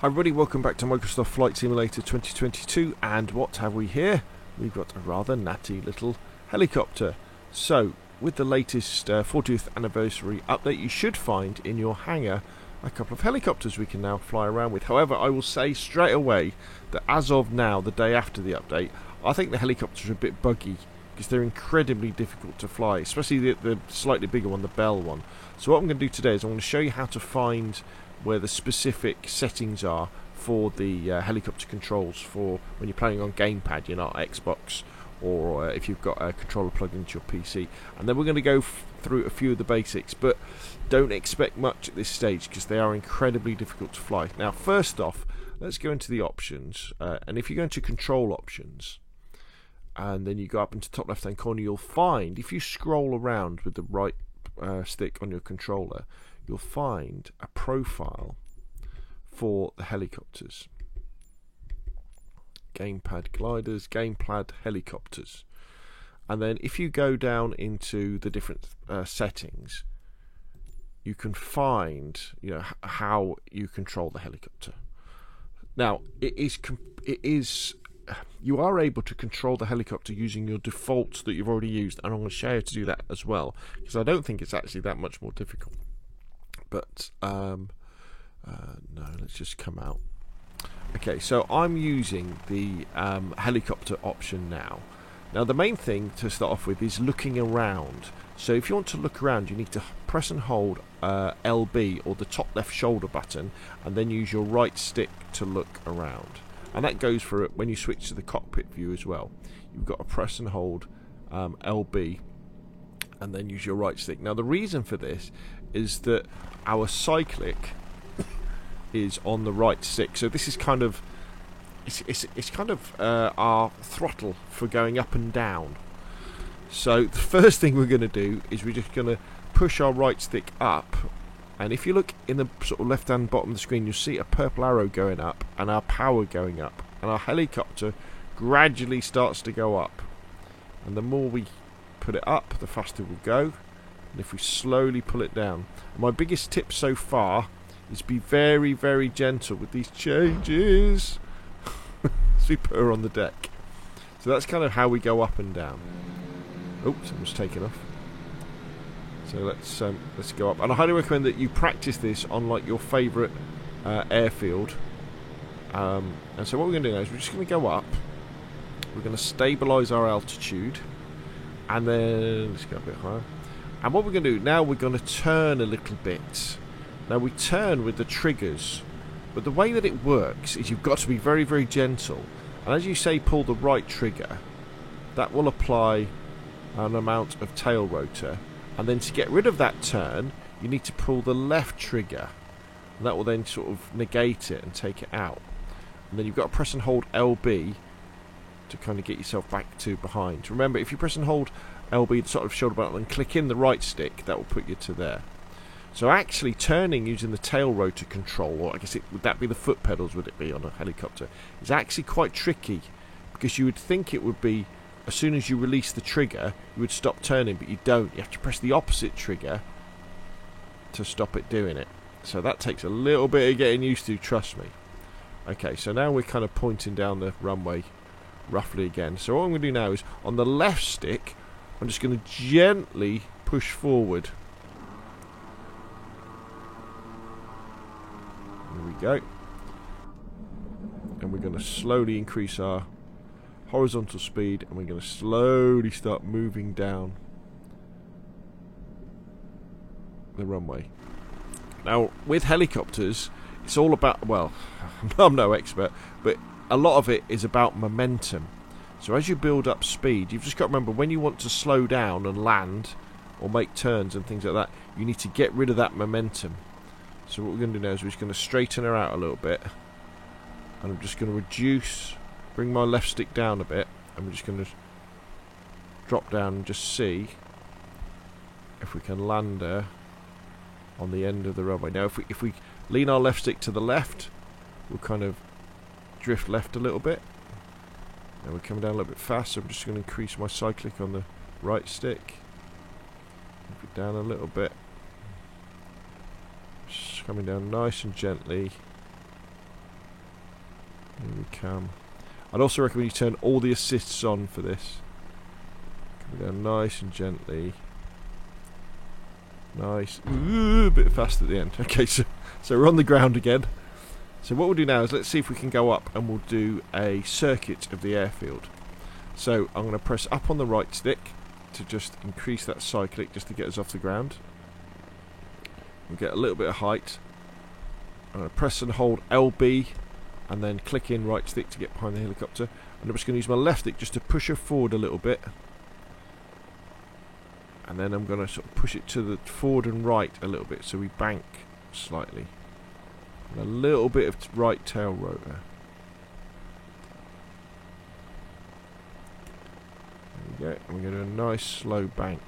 Hi everybody, welcome back to Microsoft Flight Simulator 2022, and what have we here? We've got a rather natty little helicopter. So, with the latest 40th anniversary update, you should find in your hangar a couple of helicopters we can now fly around with. However, I will say straight away that as of now, the day after the update, I think the helicopters are a bit buggy because they're incredibly difficult to fly, especially the slightly bigger one, the Bell one. So what I'm going to do today is I'm going to show you how to find where the specific settings are for the helicopter controls for when you're playing on gamepad, you know, Xbox, or if you've got a controller plugged into your PC. And then we're going to go through a few of the basics, but don't expect much at this stage because they are incredibly difficult to fly. Now, first off, let's go into the options, and if you go into control options, and then you go up into the top left hand corner, you'll find, if you scroll around with the right stick on your controller, you'll find a profile for the helicopters. Gamepad gliders, gamepad helicopters. And then if you go down into the different settings, you can find, you know, how you control the helicopter. Now, you are able to control the helicopter using your defaults that you've already used, and I'm going to show you how to do that as well, because I don't think it's actually that much more difficult. But no, let's just come out. Okay, so I'm using the helicopter option now. Now, the main thing to start off with is looking around. So if you want to look around, you need to press and hold LB, or the top left shoulder button, and then use your right stick to look around. And that goes for it when you switch to the cockpit view as well. You've got to press and hold LB, and then use your right stick. Now, the reason for this is that our cyclic is on the right stick, so this is kind of it's kind of our throttle for going up and down. So the first thing we're going to do is we're just going to push our right stick up, and if you look in the sort of left hand bottom of the screen, you'll see a purple arrow going up and our power going up, and our helicopter gradually starts to go up, and the more we put it up, the faster we'll go. And if we slowly pull it down, my biggest tip so far is be very, very gentle with these changes as we put her on the deck. So that's kind of how we go up and down. Oh, someone's taken off. So let's go up, and I highly recommend that you practice this on like your favourite airfield. And so what we're going to do now is we're just going to go up. We're going to stabilise our altitude, and then let's go a bit higher. And what we're going to do now, we're going to turn a little bit. Now, we turn with the triggers, but the way that it works is you've got to be very, very gentle. And as you say, pull the right trigger, that will apply an amount of tail rotor. And then to get rid of that turn, you need to pull the left trigger. And that will then sort of negate it and take it out. And then you've got to press and hold LB to kind of get yourself back to behind. Remember, if you press and hold LB, the sort of shoulder button, and click in the right stick, that will put you to there. So actually turning using the tail rotor control, or I guess would that be the foot pedals, would it be on a helicopter, is actually quite tricky, because you would think it would be as soon as you release the trigger you would stop turning, but you don't. You have to press the opposite trigger to stop it doing it. So that takes a little bit of getting used to, trust me. Okay, so now we're kind of pointing down the runway roughly again. So what I'm going to do now is on the left stick, I'm just going to gently push forward. There we go. And we're going to slowly increase our horizontal speed, and we're going to slowly start moving down the runway. Now, with helicopters, it's all about, well, I'm no expert, but a lot of it is about momentum. So as you build up speed, you've just got to remember, when you want to slow down and land or make turns and things like that, you need to get rid of that momentum. So what we're going to do now is we're just going to straighten her out a little bit, and I'm just going to reduce, bring my left stick down a bit, and we're just going to drop down and just see if we can land her on the end of the runway. Now if we lean our left stick to the left, we'll kind of drift left a little bit. Now we're coming down a little bit fast, so I'm just going to increase my cyclic on the right stick. Move it down a little bit. Just coming down nice and gently. Here we come. I'd also recommend you turn all the assists on for this. Coming down nice and gently. Nice. Ooh, a bit fast at the end. Okay, so we're on the ground again. So what we'll do now is let's see if we can go up and we'll do a circuit of the airfield. So I'm going to press up on the right stick to just increase that cyclic just to get us off the ground. We'll get a little bit of height. I'm going to press and hold LB and then click in right stick to get behind the helicopter. And I'm just going to use my left stick just to push her forward a little bit. And then I'm going to sort of push it to the forward and right a little bit so we bank slightly. And a little bit of right tail rotor. There we go. And we're going to do a nice slow bank.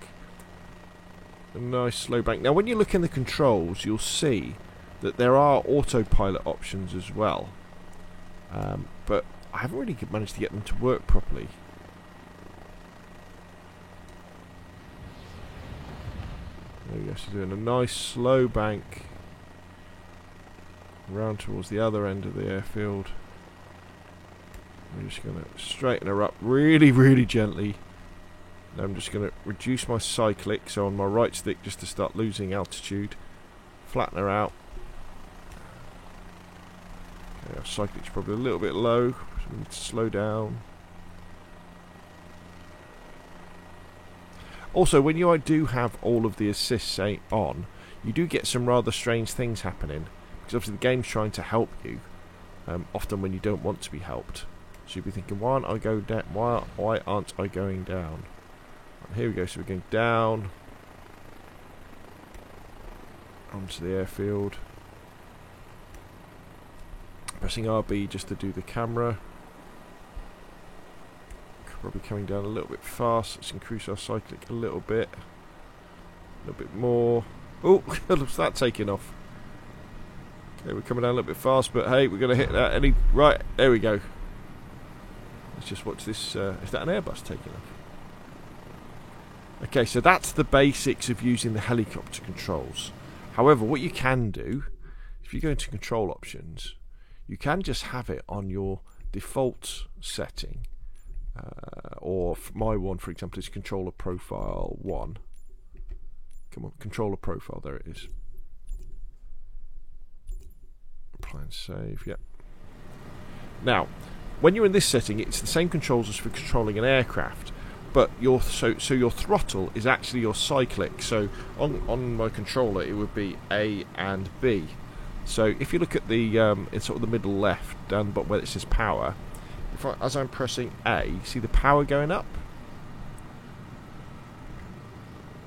A nice slow bank. Now when you look in the controls you'll see that there are autopilot options as well. But I haven't really managed to get them to work properly. There we go, so doing a nice slow bank around towards the other end of the airfield. We're just going to straighten her up really, really gently. And I'm just going to reduce my cyclic, so on my right stick just to start losing altitude. Flatten her out. Okay, our cyclic's probably a little bit low, so we need to slow down. Also, when you do have all of the assists on, you do get some rather strange things happening. Because obviously the game's trying to help you, often when you don't want to be helped. So you'll be thinking, why aren't I going down? Why aren't I going down? And here we go, so we're going down onto the airfield. Pressing RB just to do the camera. Probably coming down a little bit fast. Let's increase our cyclic a little bit. A little bit more. Oh, what's that taking off? Okay, we're coming down a little bit fast, but hey, we're going to hit that. Right, there we go. Let's just watch this. Is that an Airbus taking off? Okay, so that's the basics of using the helicopter controls. However, what you can do, if you go into control options, you can just have it on your default setting. Or my one, for example, is controller profile 1. Come on, controller profile, there it is. Apply and save, yep. Now, when you're in this setting, it's the same controls as for controlling an aircraft, but your throttle is actually your cyclic. So on my controller, it would be A and B. So if you look at the in sort of the middle left, down the bottom where it says power. As I'm pressing A, see the power going up?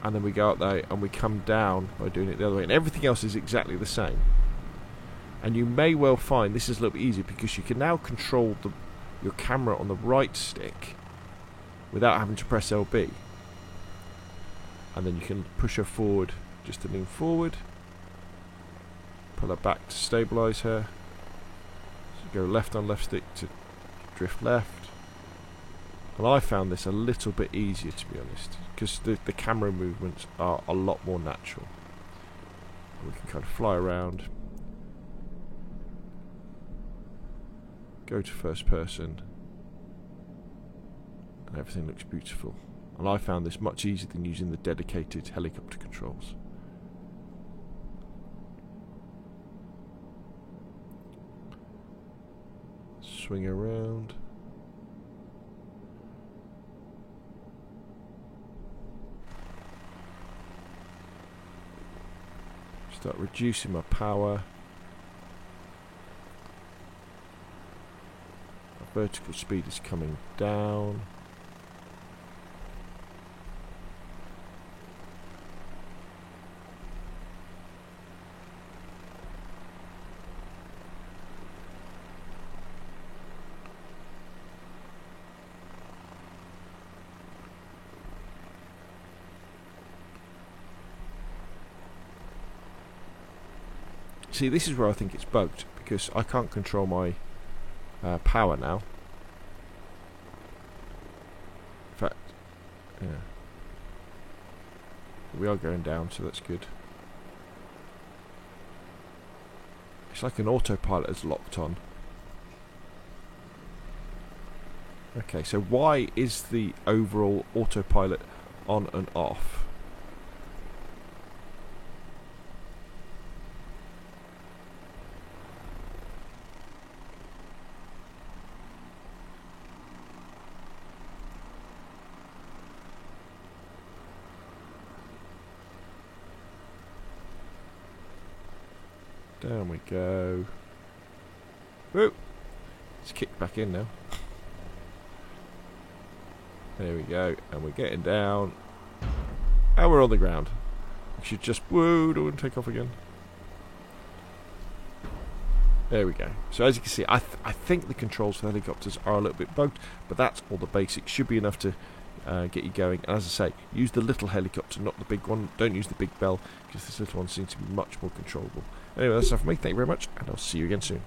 And then we go up there and we come down by doing it the other way. And everything else is exactly the same. And you may well find this is a little bit easier because you can now control your camera on the right stick without having to press LB. And then you can push her forward just to lean forward. Pull her back to stabilise her. So go left on left stick to drift left. And I found this a little bit easier, to be honest, because the camera movements are a lot more natural. We can kind of fly around, go to first person, and everything looks beautiful. And I found this much easier than using the dedicated helicopter controls. Swing around. Start reducing my power. My vertical speed is coming down. See, this is where I think it's bugged, because I can't control my power now. In fact, yeah. We are going down, so that's good. It's like an autopilot is locked on. Okay, so why is the overall autopilot on and off? Down we go. Whoop! It's kicked back in now. There we go, and we're getting down, and we're on the ground. We should just and take off again. There we go. So as you can see, I think the controls for the helicopters are a little bit bugged, but that's all the basics. Should be enough to get you going. And as I say, use the little helicopter, not the big one. Don't use the big Bell, because this little one seems to be much more controllable. Anyway, that's enough for me. Thank you very much, and I'll see you again soon.